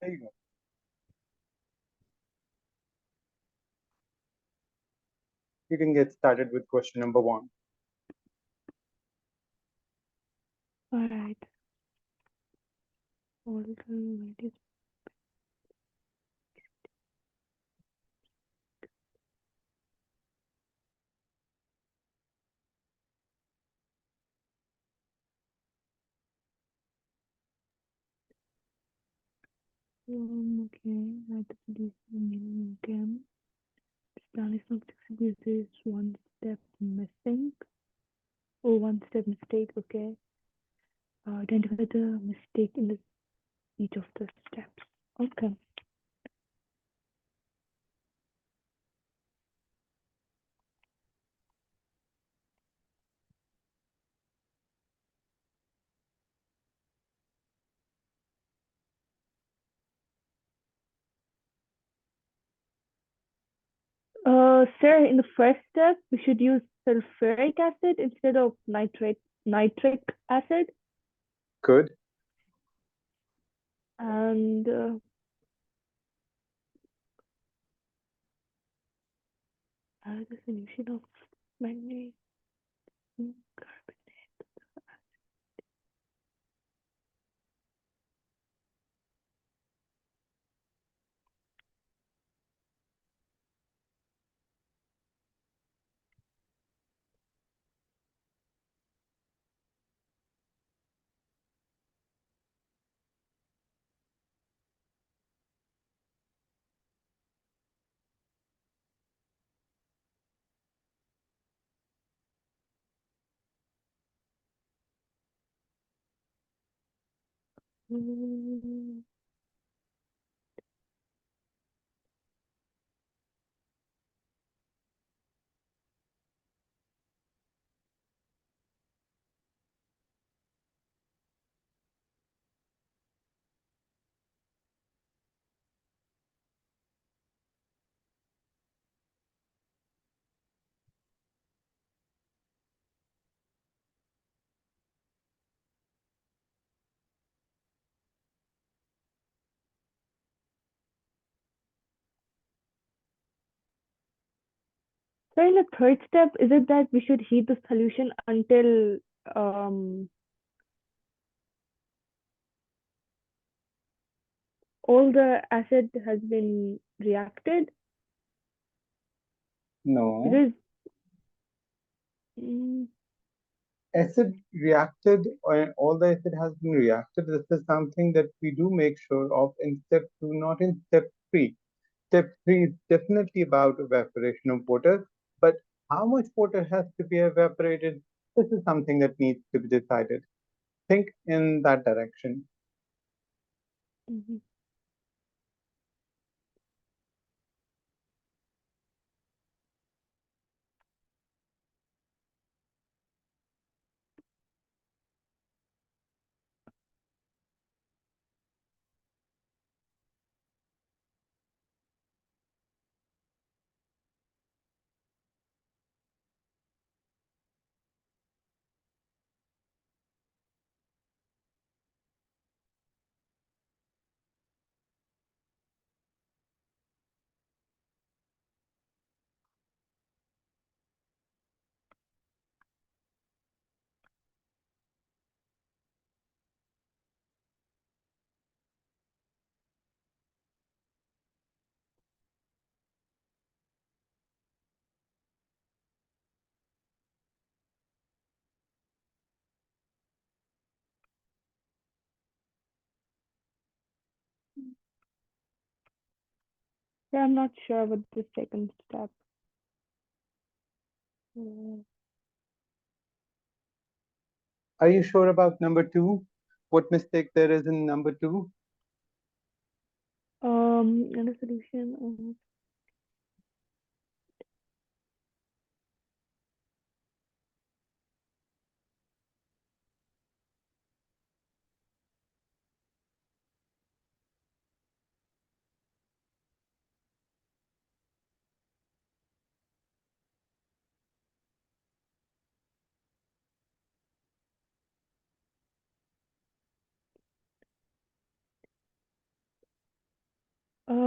There you go. You can get started with question number 1. All right. Alrighty. Okay. Write the solution again. Plan is not execute is one step missing. Oh, one step mistake. Okay. Identify the mistake in each of the steps. Okay. Sir, in the first step, we should use sulfuric acid instead of nitric acid. Good. And the solution of magnesium carbonate. Mm, So in the third step, is it that we should heat the solution until all the acid has been reacted? No. Because mm, Acid reacted, or all the acid has been reacted. This is something that we do make sure of in step 2, not in step 3. Step 3 is definitely about evaporation of water, but how much water has to be evaporated? This is something that needs to be decided. Think in that direction. mhm. Yeah, I'm not sure about the second step. Are you sure about number 2? What mistake there is in number 2? And the solution of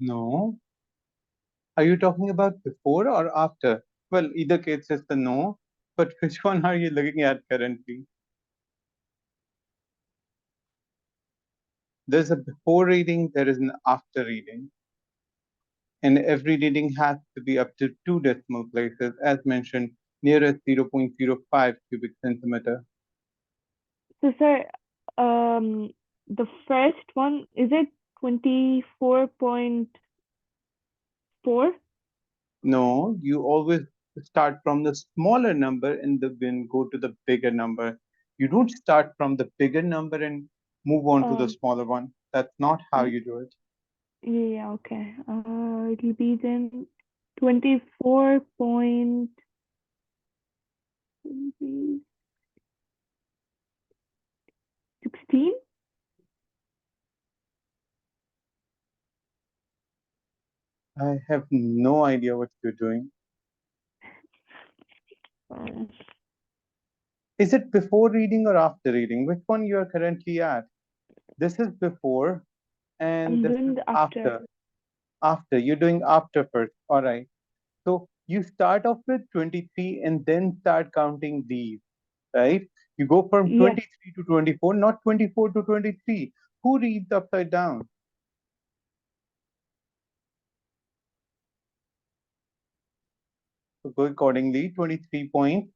No. Are you talking about before or after? Well, either case is the no, but which one are you looking at currently? There's a before reading, there is an after reading. And every reading has to be up to two decimal places, as mentioned, nearest 0.05 cubic centimeter. So, sir, the first one, is it 24.4? No, you always start from the smaller number and then go to the bigger number. You don't start from the bigger number and move on to the Um, smaller one. That's not how y- you do it. yeah, okay. It'll be then 24.16. I have no idea what you're doing. Um, Is it before reading or after reading? Which one you are currently at? This is before and I'm this doing is the after. after. After. You're doing after first. All right. So you start off with 23 and then start counting these, right? You go from Yes, 23 to 24, not 24 to 23. Who reads upside down? So go accordingly, 23 point.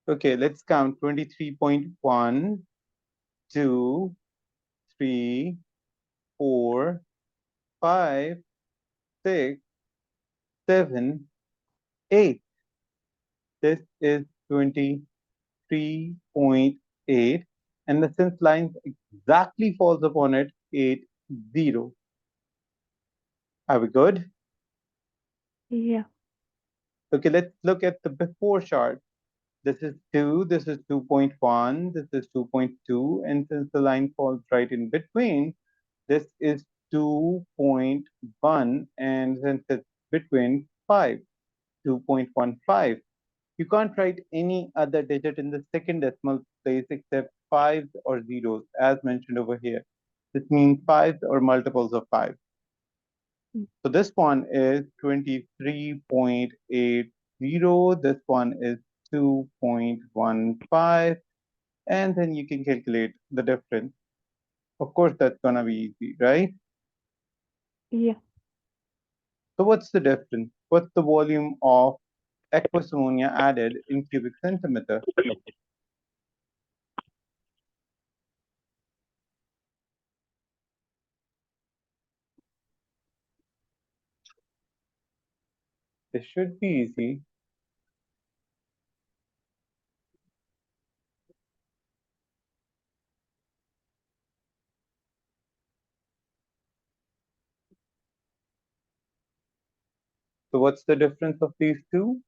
Okay, let's count 23.1, 2, 3, 4, 5, 6, 7, 8. This is 23.8. And the since line exactly falls upon it, 8, 0. Are we good? yeah, Okay, let's look at the before chart. This is 2, this is 2.1, this is 2.2, and since the line falls right in between, this is 2.1, and since it's between 5, 2.15. You can't write any other digit in the second decimal place except fives or zeros, as mentioned over here. This means fives or multiples of 5. mm, So this one is 23.80. This one is 2.15. And then you can calculate the difference. Of course, that's going to be easy, right? yeah. So what's the difference? What's the volume of aqueous ammonia added in cubic centimeter? This should be easy. So what's the difference of these two?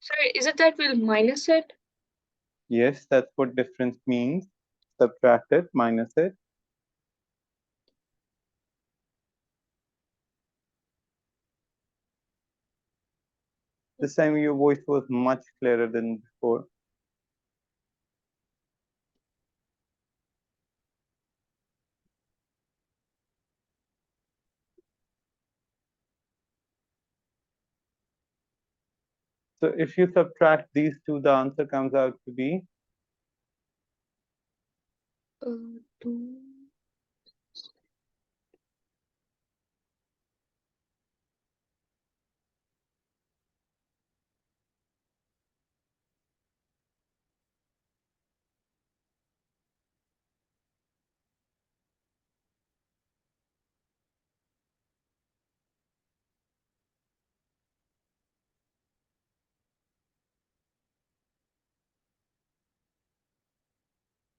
Sorry, is it that we'll minus it? Yes, that's what difference means. Subtract it, minus it. This time your voice was much clearer than before. So if you subtract these two, the answer comes out to be, 2.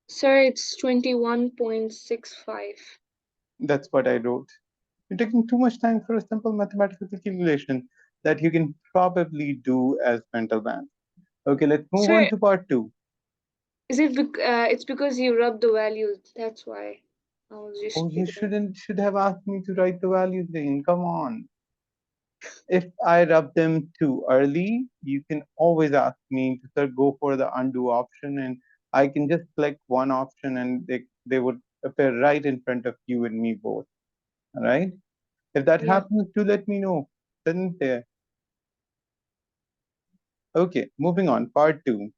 Sorry, it's 21.65. that's what I wrote. You're taking too much time for a simple mathematical calculation that you can probably do as mental math. Okay, let's move on Sorry, to part two. is it it's because you rub the values, that's why I was just Oh, you curious. should have asked me to write the values in. Come on. If I rub them too early, you can always ask me to sir, go for the undo option, and I can just select one option and they would appear right in front of you and me both. All right. If that Yeah. happens, do let me know. Isn't there? Okay, moving on. Part two.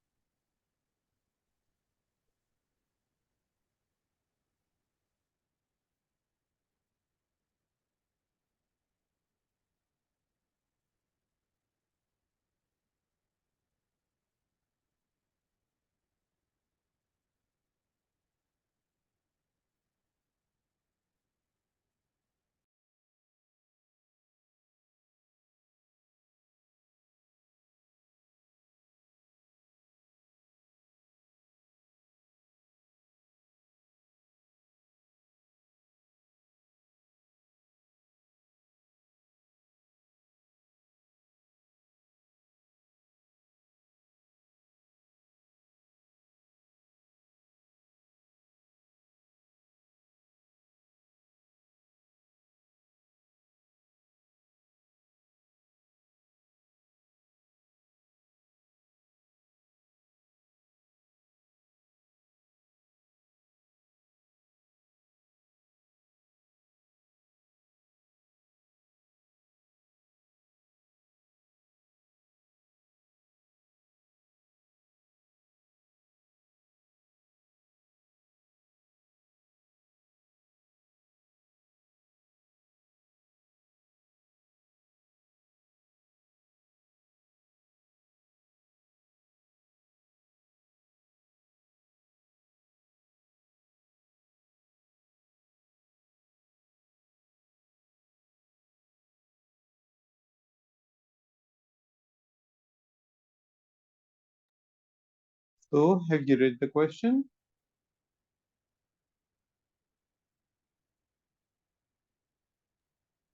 So, have you read the question?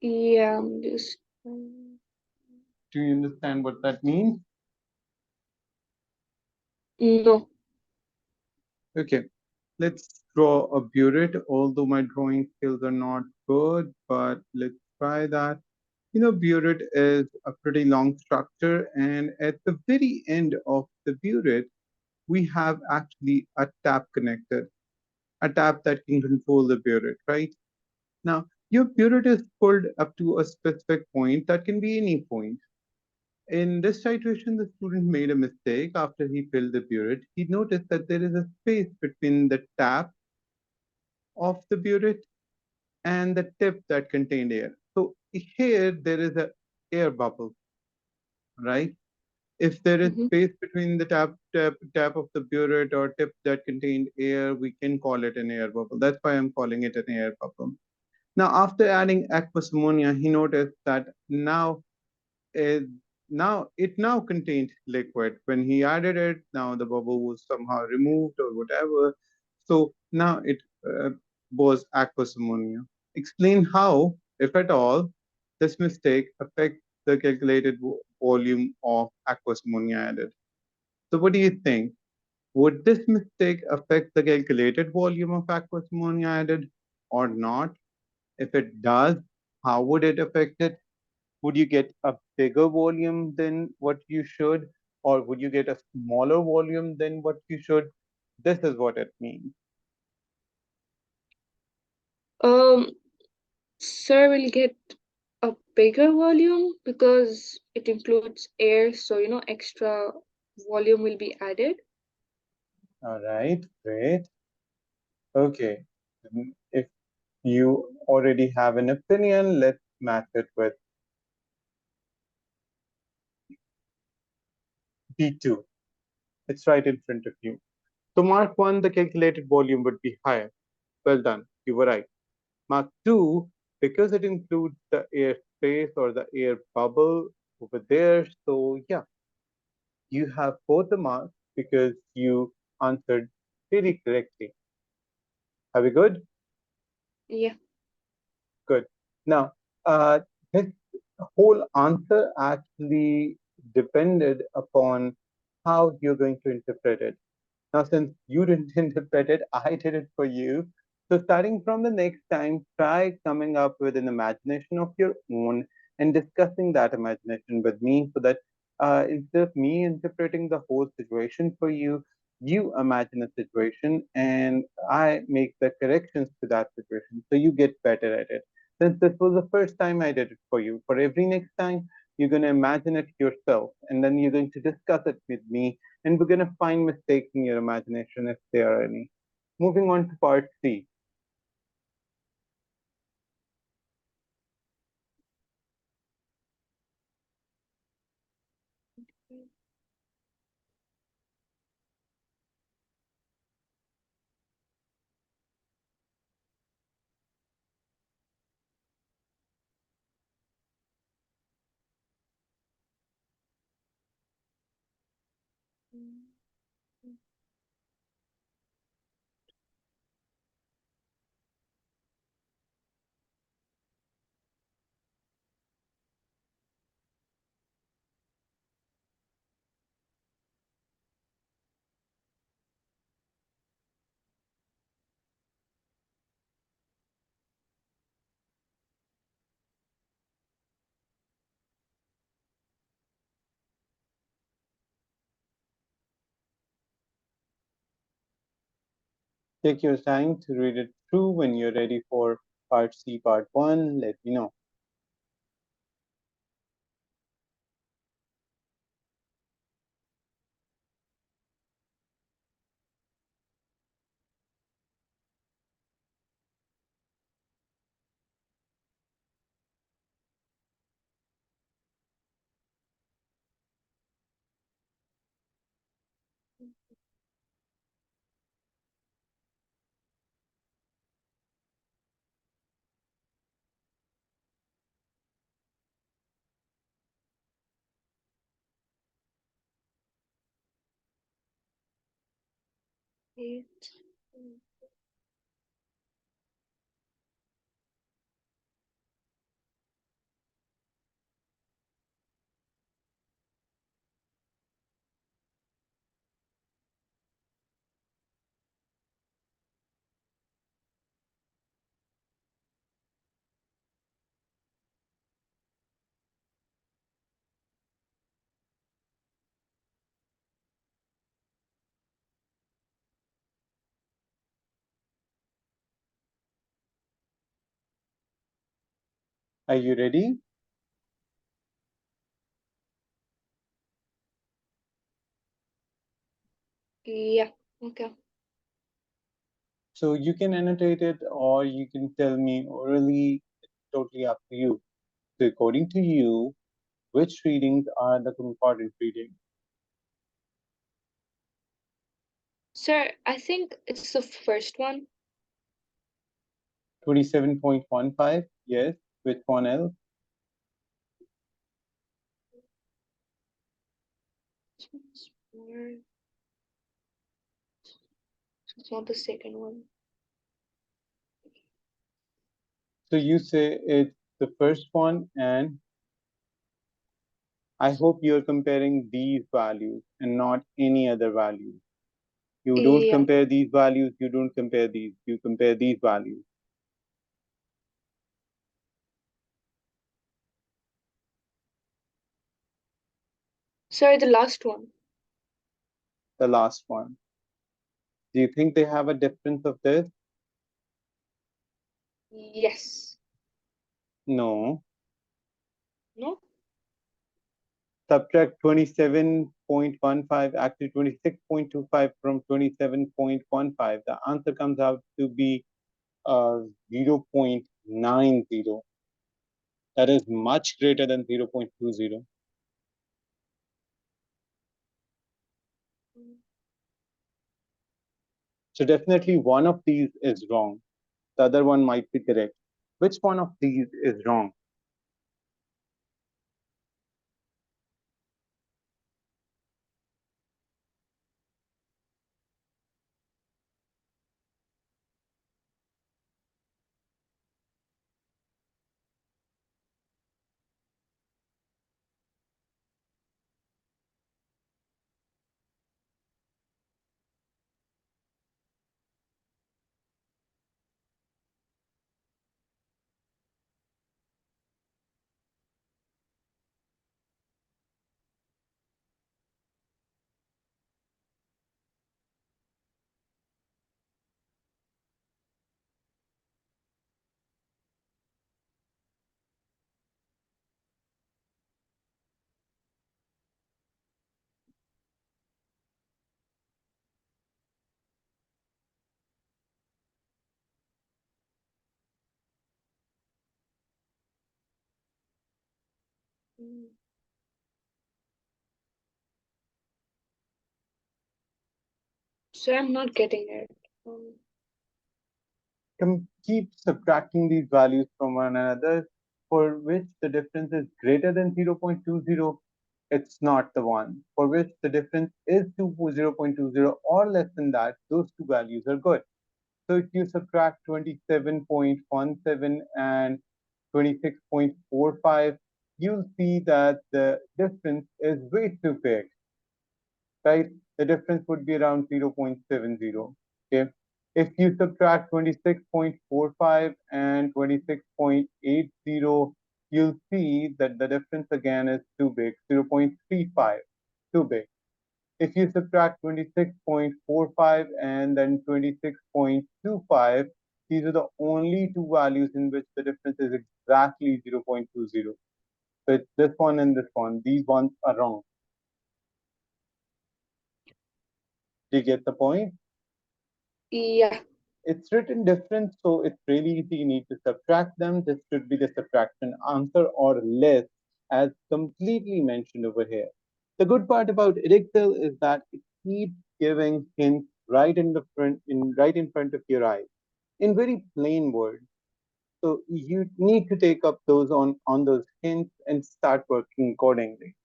Yeah, I'm just. Do you understand what that means? No. Okay, let's draw a burette, although my drawing skills are not good, but let's try that. You know, burette is a pretty long structure, and at the very end of the burette, we have actually a tap connected, a tap that can control the burette, right? Now, your burette is pulled up to a specific point that can be any point. In this situation, the student made a mistake after he filled the burette. He noticed that there is a space between the tap of the burette and the tip that contained air. So here there is a air bubble, right? If there is Mm-hmm. space between the tap of the burette or tip that contained air, we can call it an air bubble. That's why I'm calling it an air bubble. Now, after adding aqueous ammonia, he noticed that it, now contained liquid. When he added it, now the bubble was somehow removed or whatever. So now it was aqueous ammonia. Explain how, if at all, this mistake affects the calculated volume of aqueous ammonia added. So what do you think? Would this mistake affect the calculated volume of aqueous ammonia added or not? If it does, how would it affect it? Would you get a bigger volume than what you should, or would you get a smaller volume than what you should? This is what it means. Um, Sir will get a bigger volume because it includes air, so extra volume will be added. All right, great. Okay. If you already have an opinion, let's match it with B2. It's right in front of you. So mark 1, the calculated volume would be higher. Well done, you were right. Mark 2, because it includes the air space or the air bubble over there. So yeah, you have both the marks because you answered very correctly. Are we good? Yeah. Good. Now, this whole answer actually depended upon how you're going to interpret it. Now, since you didn't interpret it, I did it for you. So, starting from the next time, try coming up with an imagination of your own and discussing that imagination with me so that instead of me interpreting the whole situation for you, you imagine a situation and I make the corrections to that situation so you get better at it. Since this was the first time I did it for you, for every next time, you're going to imagine it yourself and then you're going to discuss it with me and we're going to find mistakes in your imagination if there are any. Moving on to part C. Take your time to read it through. When you're ready for part C, part 1, let me know. 8. Are you ready? Yeah, okay. So you can annotate it or you can tell me orally. It's totally up to you. So according to you, which readings are the important readings? Sir, I think it's the first one. 27.15, yes. Which one else? It's more- it's not the second one. So you say it's the first one, and I hope you're comparing these values and not any other values. You don't Yeah. compare these values, you don't compare these, you compare these values. Sir, the last one. The last one. Do you think they have a difference of this? Yes. No. No? Subtract 27.15, actually 26.25 from 27.15. The answer comes out to be 0.90. That is much greater than 0.20. So definitely one of these is wrong. The other one might be correct. Which one of these is wrong? Mm. Sir, I'm not getting it. Keep subtracting these values from one another for which the difference is greater than 0.20. It's not the one. For which the difference is 0.20 or less than that, those two values are good. So if you subtract 27.17 and 26.45, you'll see that the difference is way too big, right? The difference would be around 0.70. Okay. If you subtract 26.45 and 26.80, you'll see that the difference again is too big, 0.35, too big. If you subtract 26.45 and then 26.25, these are the only two values in which the difference is exactly 0.20. So it's this one and this one. These ones are wrong. Do you get the point? Yeah. It's written different, so it's really easy. You need to subtract them. This should be the subtraction answer or less, as completely mentioned over here. The good part about Edexcel is that it keeps giving hints right in front of your eyes in very plain words. So you need to take up those on those hints and start working accordingly.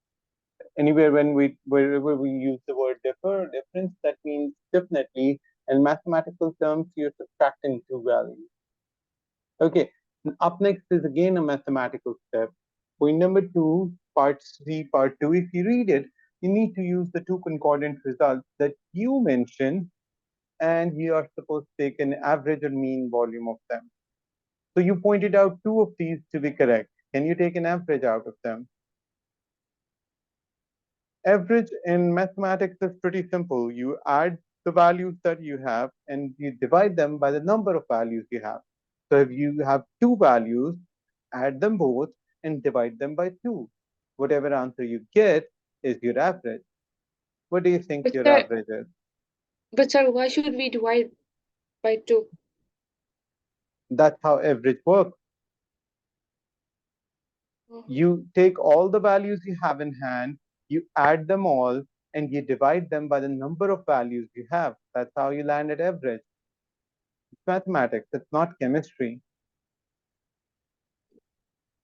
Anywhere wherever we use the word difference, that means definitely In mathematical terms, you're subtracting two values. Okay, up next is again a mathematical step. Point number two, part C, part two. If you read it, you need to use the two concordant results that you mentioned, and you are supposed to take an average or mean volume of them. So you pointed out two of these to be correct. Can you take an average out of them? Average in mathematics is pretty simple. You add the values that you have and you divide them by the number of values you have. So if you have two values, add them both and divide them by two. Whatever answer you get is your average. What do you think But your sir, average is? why should we divide by two? That's how average works. Uh-huh. You take all the values you have in hand, you add them all, and you divide them by the number of values you have. That's how you land at average. It's mathematics, it's not chemistry.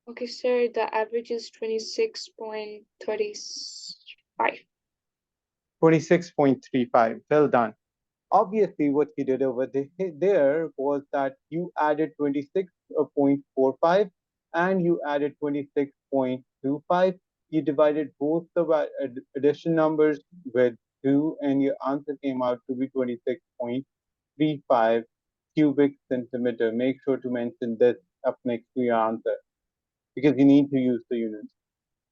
Okay, sir, the average is 26.35. 26.35. Well done. Obviously, what you did over there was that you added 26.45 and you added 26.25. You divided both the addition numbers with 2, and your answer came out to be 26.35 cubic centimeter. Make sure to mention this up next to your answer because you need to use the units.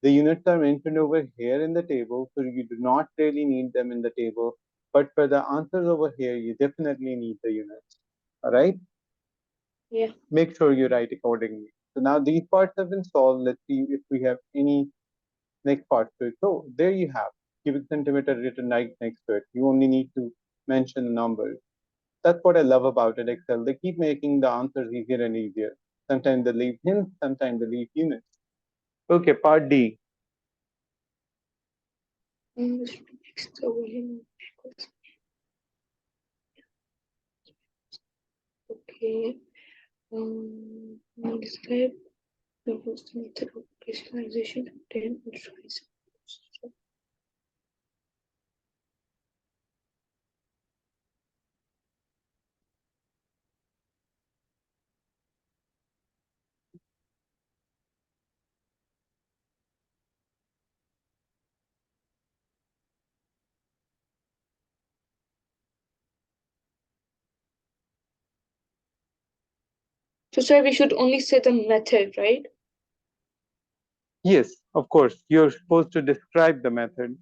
The units are mentioned over here in the table, so you do not really need them in the table. But for the answers over here, you definitely need the units. All right? Yeah. Make sure you write accordingly. So now these parts have been solved. Let's see if we have any next parts to it. So there you have cubic centimeter written right next to it. You only need to mention the numbers. That's what I love about it, Excel. They keep making the answers easier and easier. Sometimes they leave hints, sometimes they leave units. Okay, part D. Extra volume. Okay. Describe the first method of crystallization, then neutralize. So, sir, we should only say the method, right? Yes, of course. You're supposed to describe the method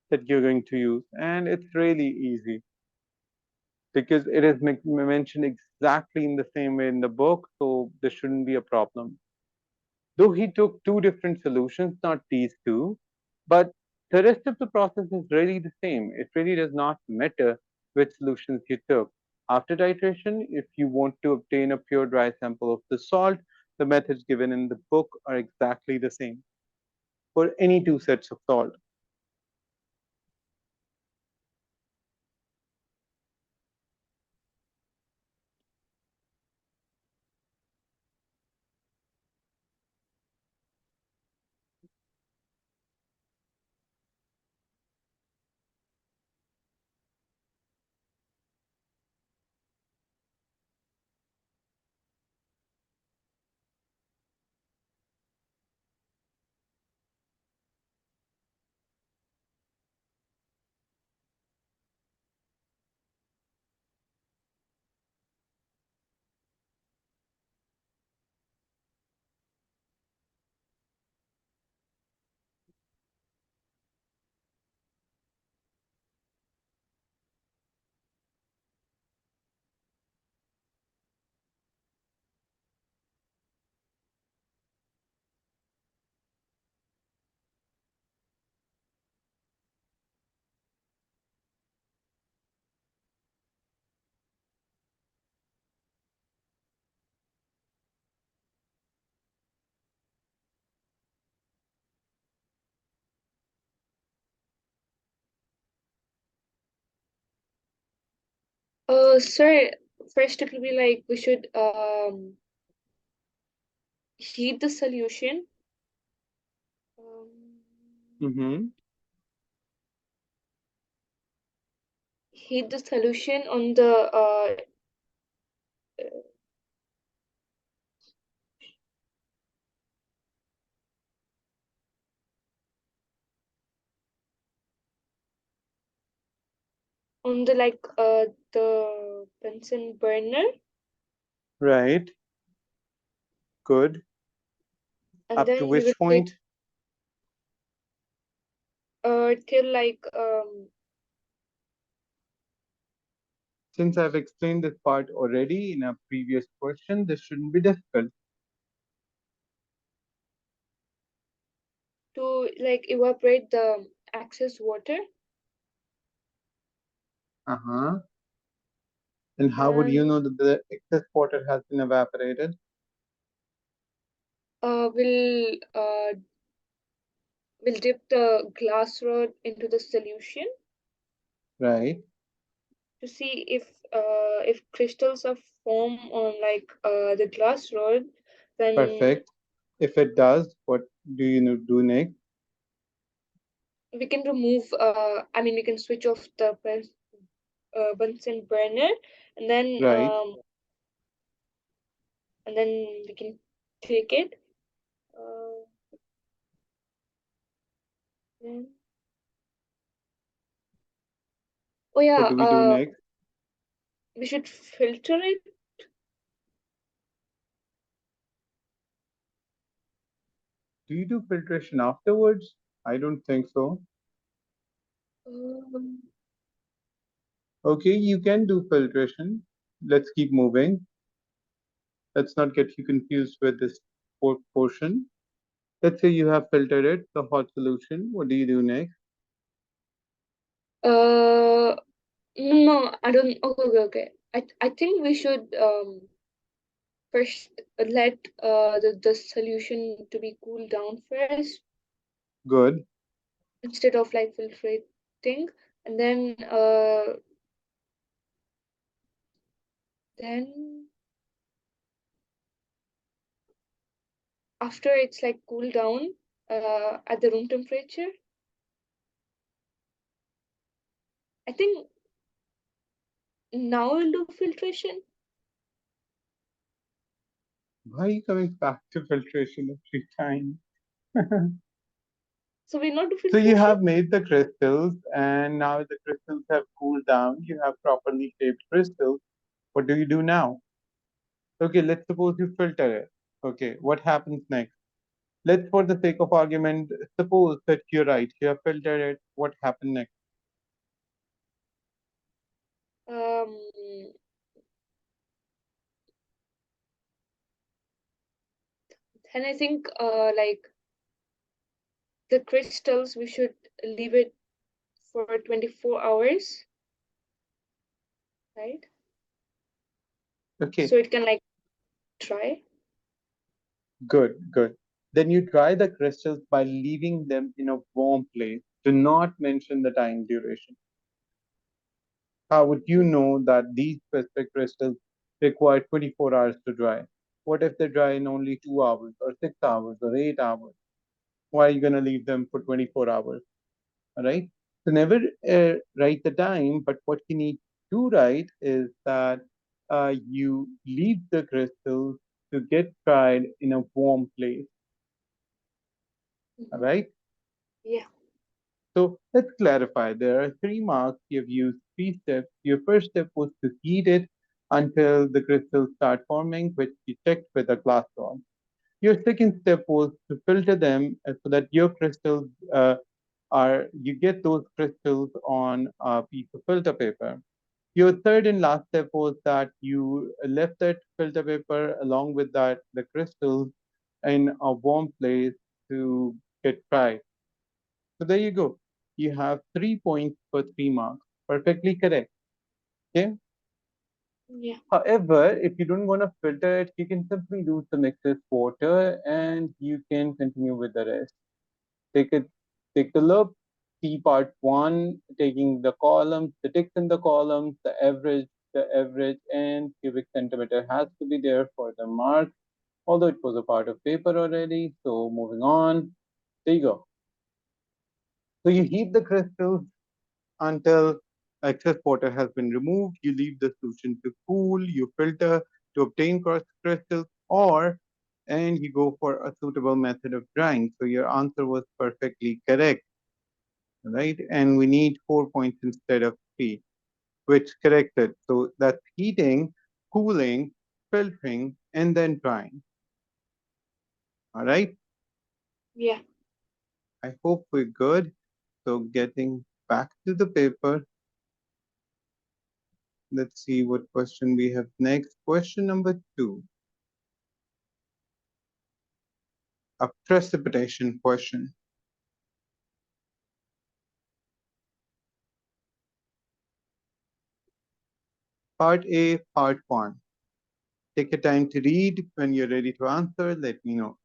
that you're going to use, and it's really easy because it is mentioned exactly in the same way in the book, so there shouldn't be a problem. Though he took two different solutions, not these two, but the rest of the process is really the same. It really does not matter which solutions you took. After titration, if you want to obtain a pure dry sample of the salt, the methods given in the book are exactly the same for any two sets of salt. Sir, first it will be like we should heat the solution. Um, Mm-hmm. heat the solution on the like the Bunsen burner, Right. Good. and Up to then we will which heat point? till like Since I've explained this part already in a previous question, this shouldn't be difficult. to like evaporate the excess water, Uh-huh. And how would and you know that the excess water has been evaporated? we'll dip the glass rod into the solution Right. to see if crystals are formed on like the glass rod, then Perfect. If it does, what do you do next? we can remove I mean we can switch off the Bunsen burner, and then Right. we can take it. Uh, then, oh What yeah, do we do next? we should filter it. Do you do filtration afterwards? I don't think so. Um, Okay, you can do filtration. Let's keep moving. Let's not get you confused with this portion. Let's say you have filtered it, the hot solution. What do you do next? uh, no, I don't. Okay, okay, okay. I think we should first let the solution to be cooled down first Good. instead of like filtrating, and then after it's like cooled down at the room temperature, I think now we'll do filtration. Why are you coming back to filtration every time? So we not do So you filtration. have made the crystals, and now the crystals have cooled down. You have properly shaped crystals. What do you do now? Okay, let's suppose you filter it. Okay, what happens next? Let's, for the sake of argument, suppose that you're right. You have filtered it. What happened next? Um, then I think the crystals we should leave it for 24 hours, right? Okay, So it can like dry. good, good. Then you dry the crystals by leaving them in a warm place. Do not mention the time duration. How would you know that these specific crystals require 24 hours to dry? What if they dry in only 2 hours or 6 hours or 8 hours? Why are you going to leave them for 24 hours? All right. So never write the time, but what you need to write is that you leave the crystals to get dried in a warm place. All Mm-hmm. right. Yeah. So let's clarify. There are 3 marks. You've used 3 steps. Your first step was to heat it until the crystals start forming, which you checked with a glass rod. Your second step was to filter them so that your crystals you get those crystals on a piece of filter paper. Your third and last step was that you left that filter paper along with that the crystals in a warm place to get dried. So there you go. You have 3 points for 3 marks. Perfectly correct. Okay. Yeah. However, if you don't want to filter it, you can simply do some excess water and you can continue with the rest. Take it, take a look, see part one, taking the columns, the ticks in the columns, the average and cubic centimeter has to be there for the mark, although it was a part of paper already. So moving on, there you go. So you heat the crystals until Excess water has been removed. You leave the solution to cool. You filter to obtain crystals, and you go for a suitable method of drying. So your answer was perfectly correct, right? And we need 4 points instead of three, which corrected. So that's heating, cooling, filtering, and then drying. All right. Yeah. I hope we're good. So getting back to the paper, let's see what question we have next. Question number 2, a precipitation question. Part A, part 1. Take your time to read. When you're ready to answer, let me know.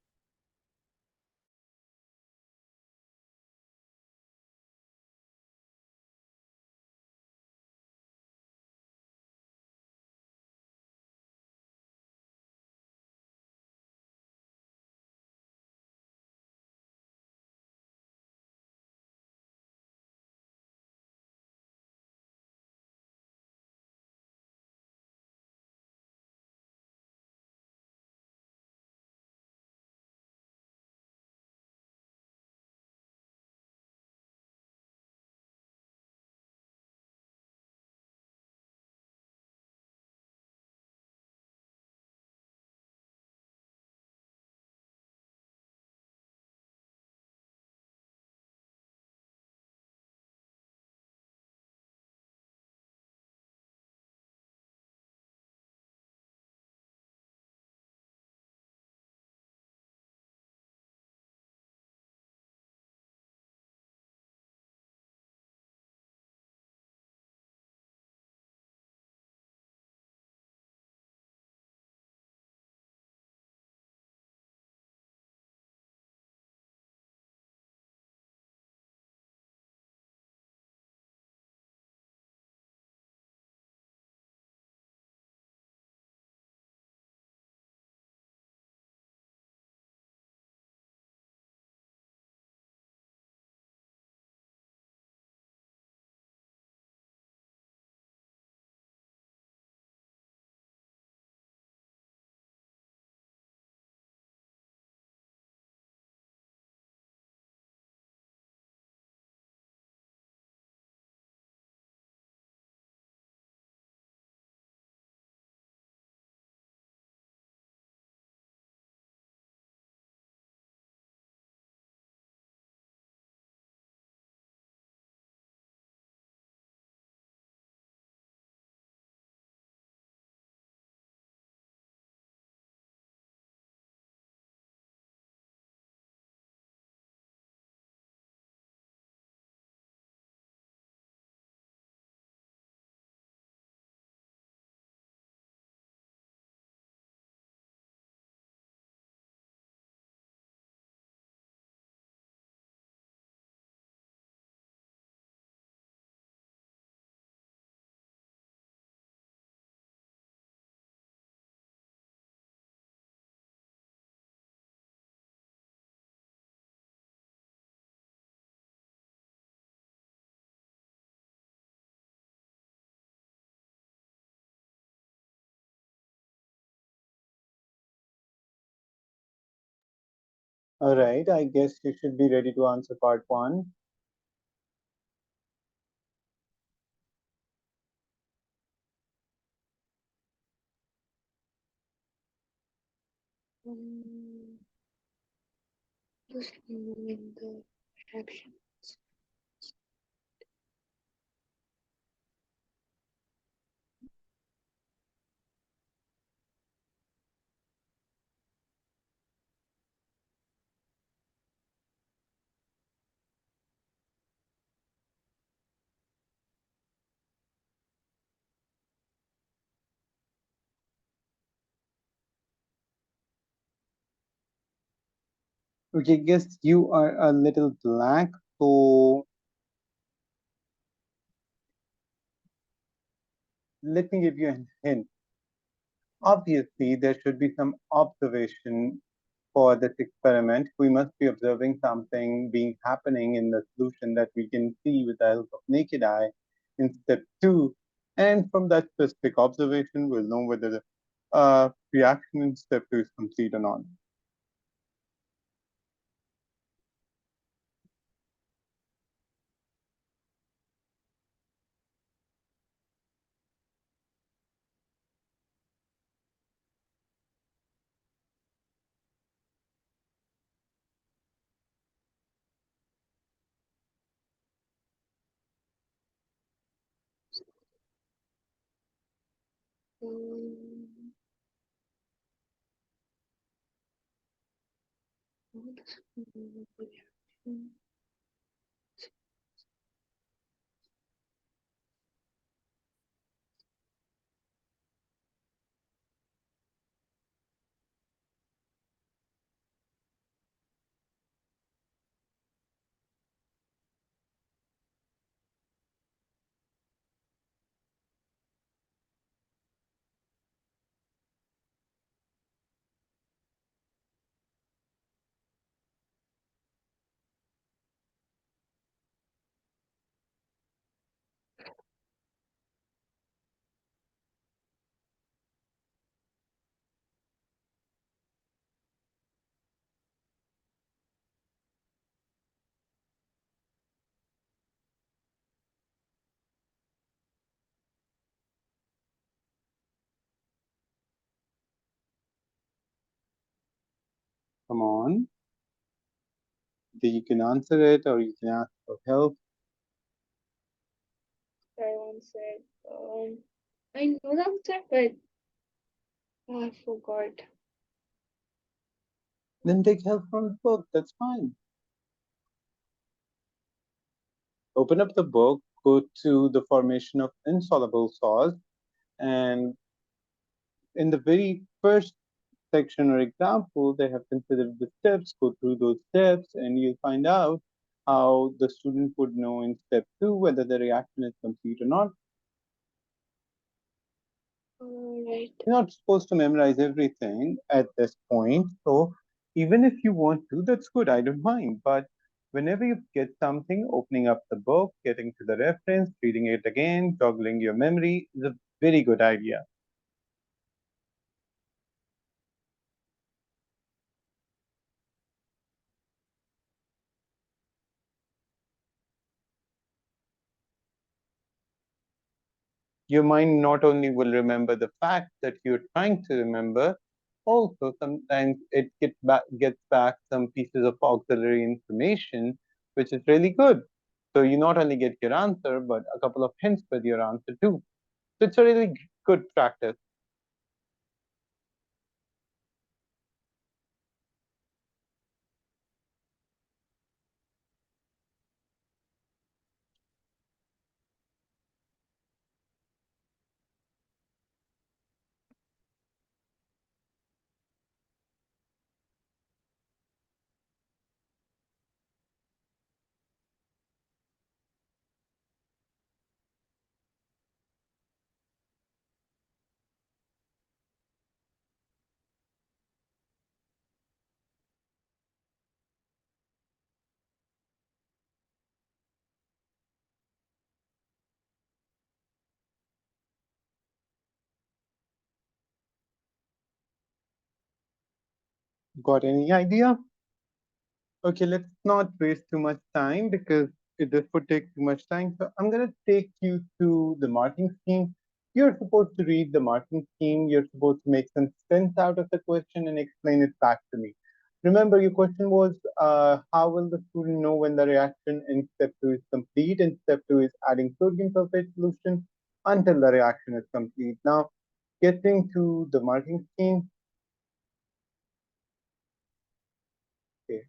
All right, I guess you should be ready to answer part 1. Um, just removing the reaction. Okay, guess you are a little blank, so let me give you a hint. Obviously, there should be some observation for this experiment. We must be observing something being happening in the solution that we can see with the help of naked eye. in step two. And from that specific observation, we'll know whether the reaction in step two is complete or not. Um, what is reaction? Come on. You can answer it or you can ask for help. I once said, I know the answer, but I forgot. Then take help from the book. That's fine. Open up the book, go to the formation of insoluble salts, and in the very first section or example, they have considered the steps. Go through those steps, and you'll find out how the student would know in step two whether the reaction is complete or not. Alright. You're not supposed to memorize everything at this point. So even if you want to, that's good. I don't mind. But whenever you get something, opening up the book, getting to the reference, reading it again, joggling your memory is a very good idea. Your mind not only will remember the facts that you're trying to remember, also sometimes it gets back some pieces of auxiliary information, which is really good. So you not only get your answer, but a couple of hints with your answer too. So it's a really good practice. Got any idea? Okay, let's not waste too much time because this would take too much time. So I'm going to take you to the marking scheme. You're supposed to read the marking scheme. You're supposed to make some sense out of the question and explain it back to me. Remember, your question was, how will the student know when the reaction in step two is complete? And step two is adding sodium sulfate solution until the reaction is complete. Now, getting to the marking scheme. Okay,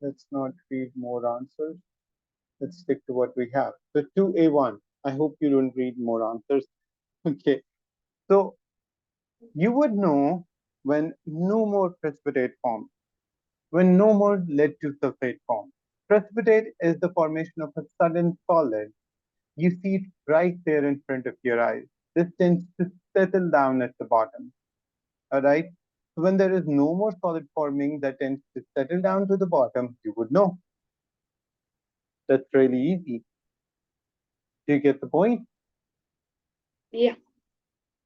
let's not read more answers. Let's stick to what we have. So 2A1. I hope you don't read more answers. Okay. So you would know when no more precipitate forms, when no more lead to sulfate forms. Precipitate is the formation of a sudden solid. You see it right there in front of your eyes. This tends to settle down at the bottom. All right. So when there is no more solid forming that tends to settle down to the bottom, you would know. That's really easy. Do you get the point? Yeah.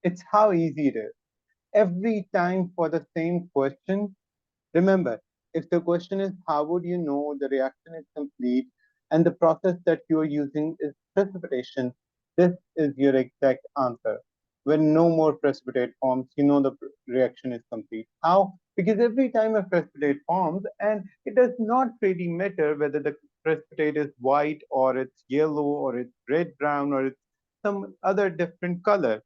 It's how easy it is. Every time for the same question, remember, if the question is how would you know the reaction is complete and the process that you are using is precipitation, this is your exact answer. When no more precipitate forms, you know the reaction is complete. How? Because every time a precipitate forms, and it does not really matter whether the precipitate is white or it's yellow or it's red brown or it's some other different color,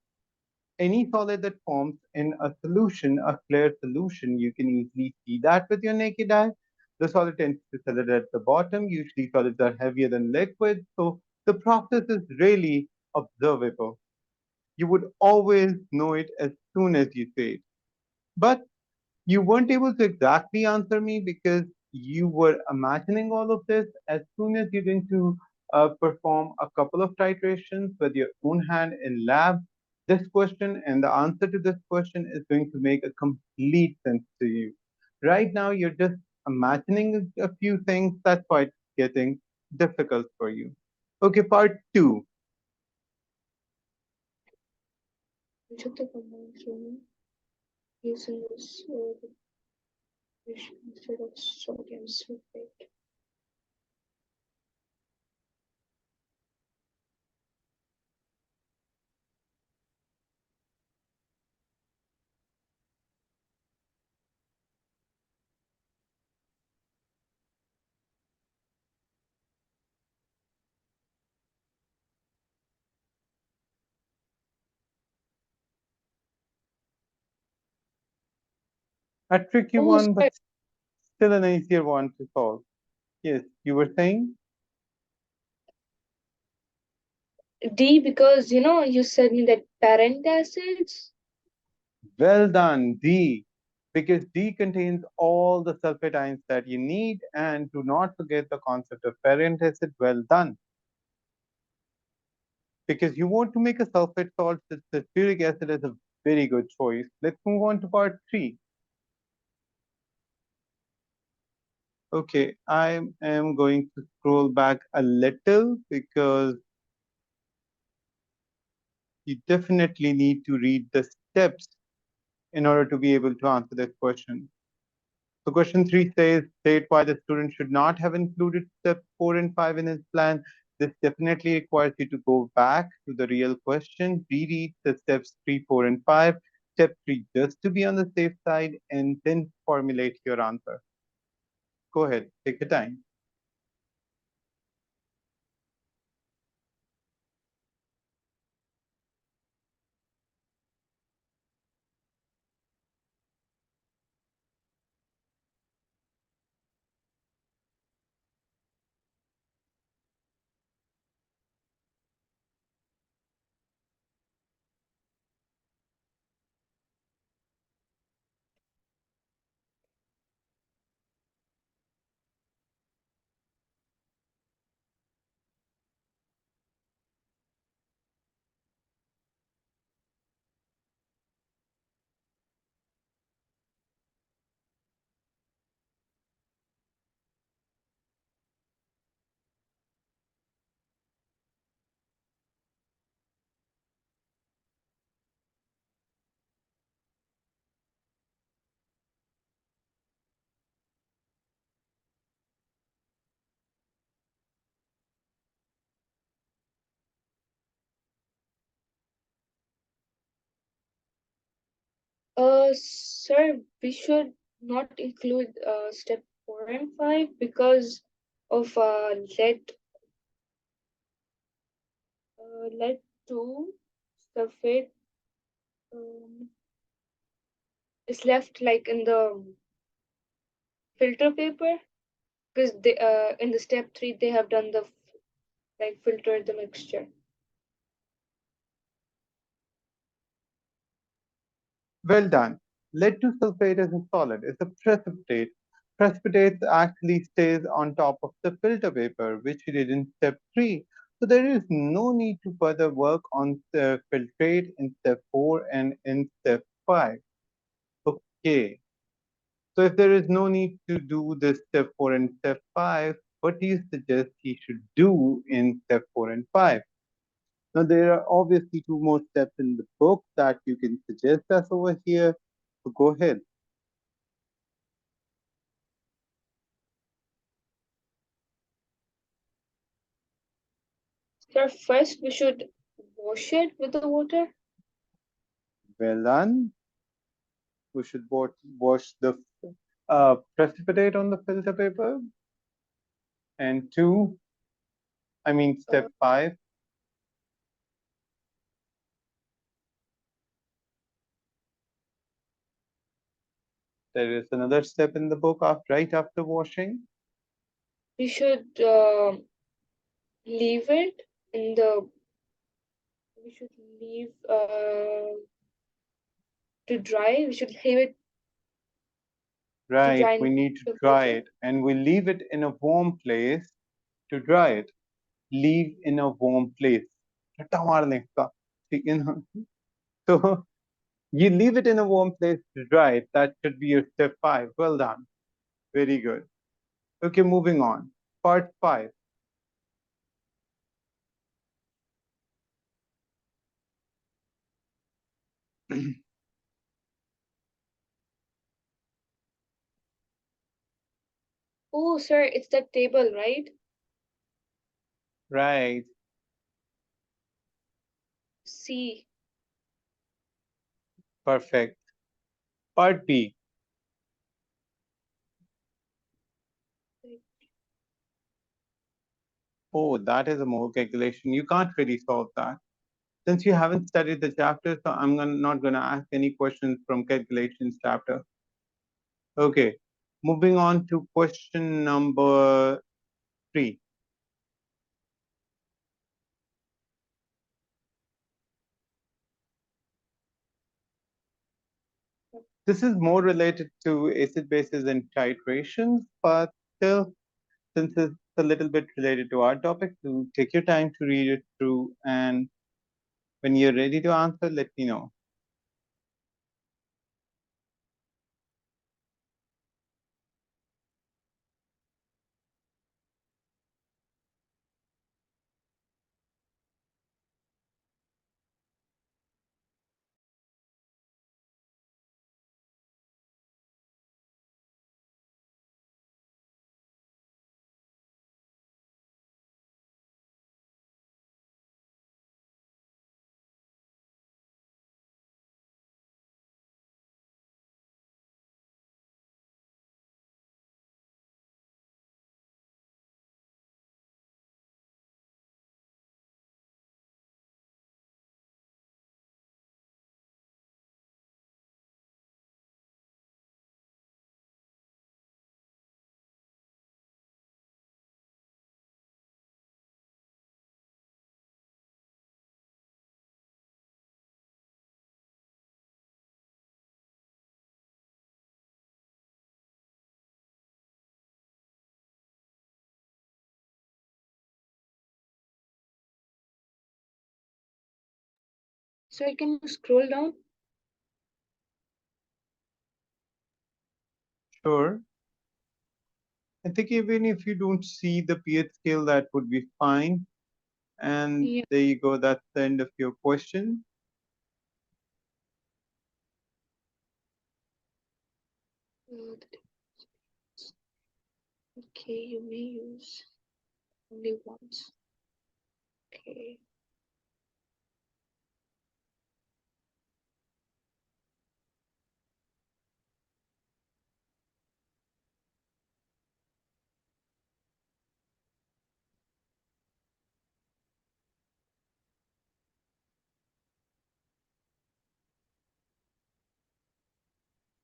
any solid that forms in a solution, a clear solution, you can easily see that with your naked eye. The solid tends to settle at the bottom. Usually solids are heavier than liquids, so the process is really observable. You would always know it as soon as you say it. But you weren't able to exactly answer me because you were imagining all of this as soon as you're going to perform a couple of titrations with your own hand in lab. This question and the answer to this question is going to make a complete sense to you. Right now, you're just imagining a few things. That's why it's getting difficult for you. Okay, part two. Which of the compounds using this instead of sodium sulfate? A tricky Oh, one, sorry. but still an easier one to solve. Yes, you were saying? D, because you said me that parent acids. Well done, D, because D contains all the sulfate ions that you need. And do not forget the concept of parent acid. Well done. Because you want to make a sulfate salt, the sulfuric acid is a very good choice. Let's move on to part three. Okay, I am going to scroll back a little because you definitely need to read the steps in order to be able to answer this question. So question 3 says, state why the student should not have included step 4 and 5 in his plan. This definitely requires you to go back to the real question, reread the steps 3, 4, and 5, step 3 just to be on the safe side, and then formulate your answer. Go ahead, take your time. Sir, we should not include step 4 and 5 because of lead 2 sulfate um, is left like in the filter paper because they in the step 3 they have done the like filter the mixture. Well done. Lead 2 sulfate is a solid, it's a precipitate. Precipitates actually stays on top of the filter paper, which we did in step 3. So there is no need to further work on the filtrate in step 4 and in step 5. Okay. So if there is no need to do this step 4 and step 5, What do you suggest he should do in step 4 and 5? Now, there are obviously two more steps in the book that you can suggest us over here. So go ahead. Sir, first we should wash it with the water. Well done. We should wash the precipitate on the filter paper. And two, I mean, step Uh, 5, there is another step in the book right after washing. we should leave it in the. We should leave to dry. We should leave it to Right, dry we in need to the dry water. it and we leave it in a warm place to dry it. Leave in a warm place. रट्टा मारने का, ठीक है ना? So you leave it in a warm place to dry it. That should be your step 5. Well done. Very good. Okay, moving on. Part 5. Oh, sir, it's that table, right? Right. C. Perfect. Part B. Oh, that is a more calculation. You can't really solve that. Since you haven't studied the chapter, so not going to ask any questions from calculations chapter. Okay. Moving on to question number 3. This is more related to acid bases and titrations, but still, since it's a little bit related to our topic, to take your time to read it through, and when you're ready to answer, let me know. Sir, can you scroll down? Sure. I think even if you don't see the pH scale, that would be fine. And Yeah. there you go. That's the end of your question. Okay, you may use only once. Okay.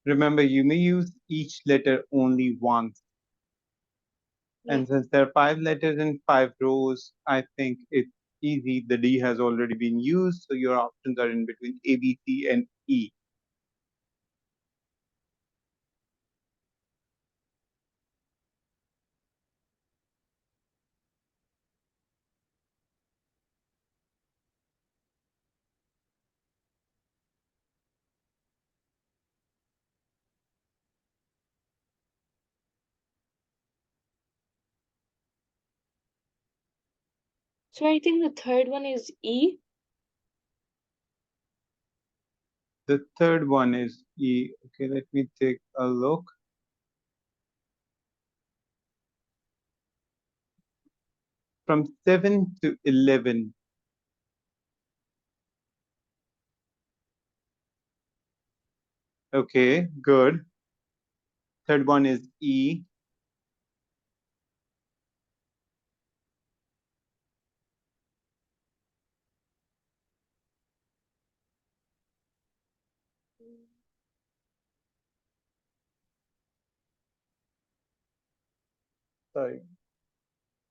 Remember, you may use each letter only once. Yeah. And since there are 5 letters in 5 rows, I think it's easy. The D has already been used, so your options are in between A, B, C, and E. So I think the third one is E. The third one is E. Okay, let me take a look. From 7 to 11. Okay, good. Third one is E. Sorry,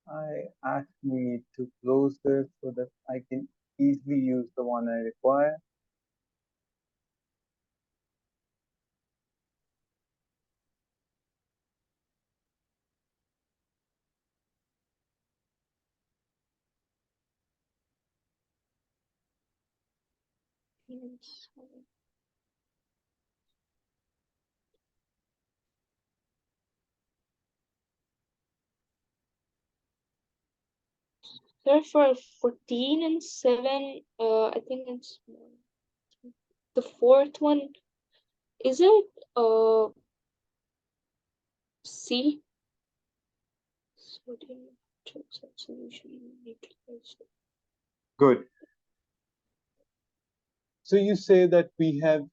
I actually need to close this so that I can easily use the one I require. There for 14 and 7, I think it's the fourth one. Is it C? Sodium hydroxide solution in neutralized. Good. So you say that we have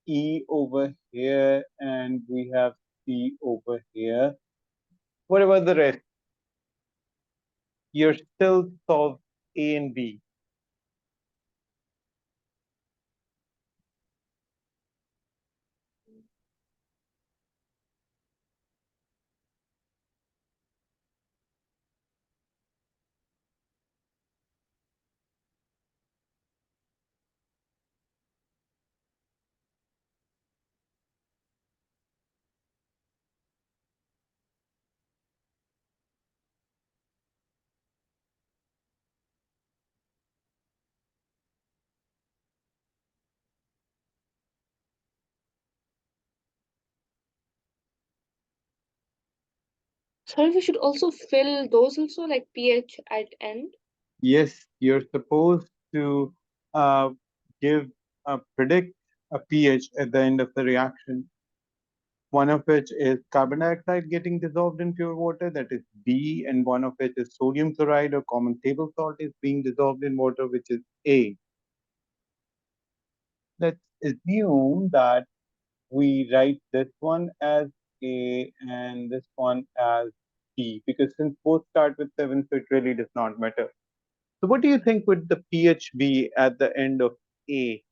E over here and we have C over here. What about the rest? You're still solve A and B. Sorry, we should also fill those also, like pH at end. Yes, you're supposed to uh, give predict a pH at the end of the reaction. One of which is carbon dioxide getting dissolved in pure water, that is B, and one of which is sodium chloride or common table salt is being dissolved in water, which is A. Let's assume that we write this one as A and this one as B, because since both start with 7, so it really does not matter. So what do you think would the pH be at the end of A?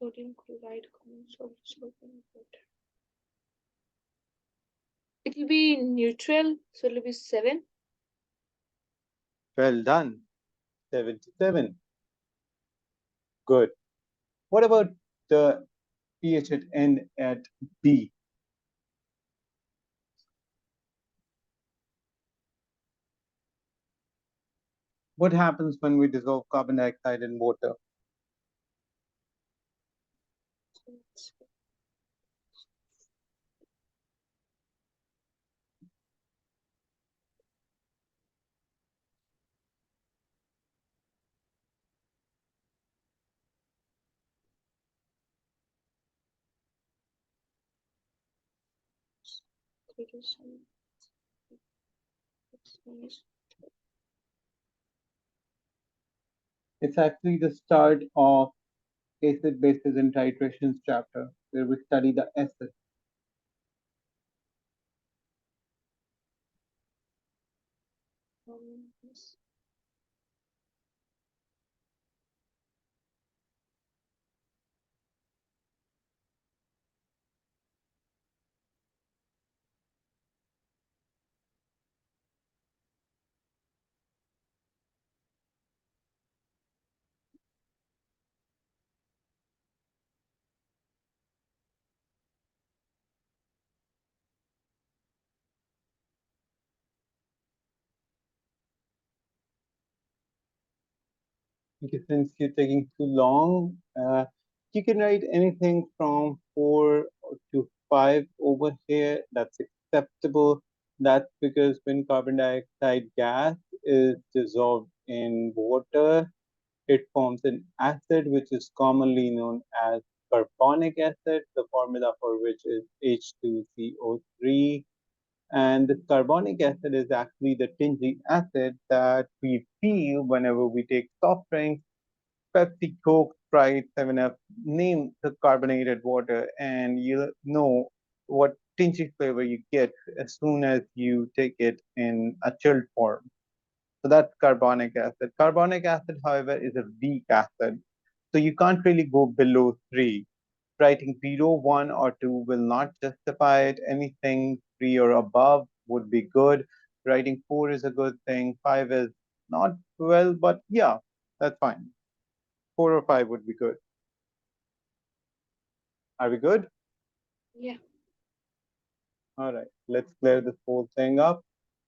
Sodium chloride, common salt, sodium water. It will be neutral, so it will be 7. Well done. 77. Good. What about the pH at end at B? What happens when we dissolve carbon dioxide in water? It's actually the start of acid, bases, and titrations chapter, where we study the acid. Okay, since you're taking too long, you can write anything from 4 to 5 over here. That's it. acceptable. That's because when carbon dioxide gas is dissolved in water, it forms an acid which is commonly known as carbonic acid, the formula for which is H2CO3. And this carbonic acid is actually the tinging acid that we feel whenever we take soft drinks, Pepsi, Coke, Sprite, 7-Up, name the carbonated water, and you know what tinging flavor you get as soon as you take it in a chilled form. So that's carbonic acid. Carbonic acid, however, is a weak acid. So you can't really go below 3. Writing 0, 1, or 2 will not justify it. Anything 3 or above would be good. Writing 4 is a good thing. 5 is not well, but yeah, that's fine. 4 or 5 would be good. Are we good? Yeah. All right, let's clear this whole thing up.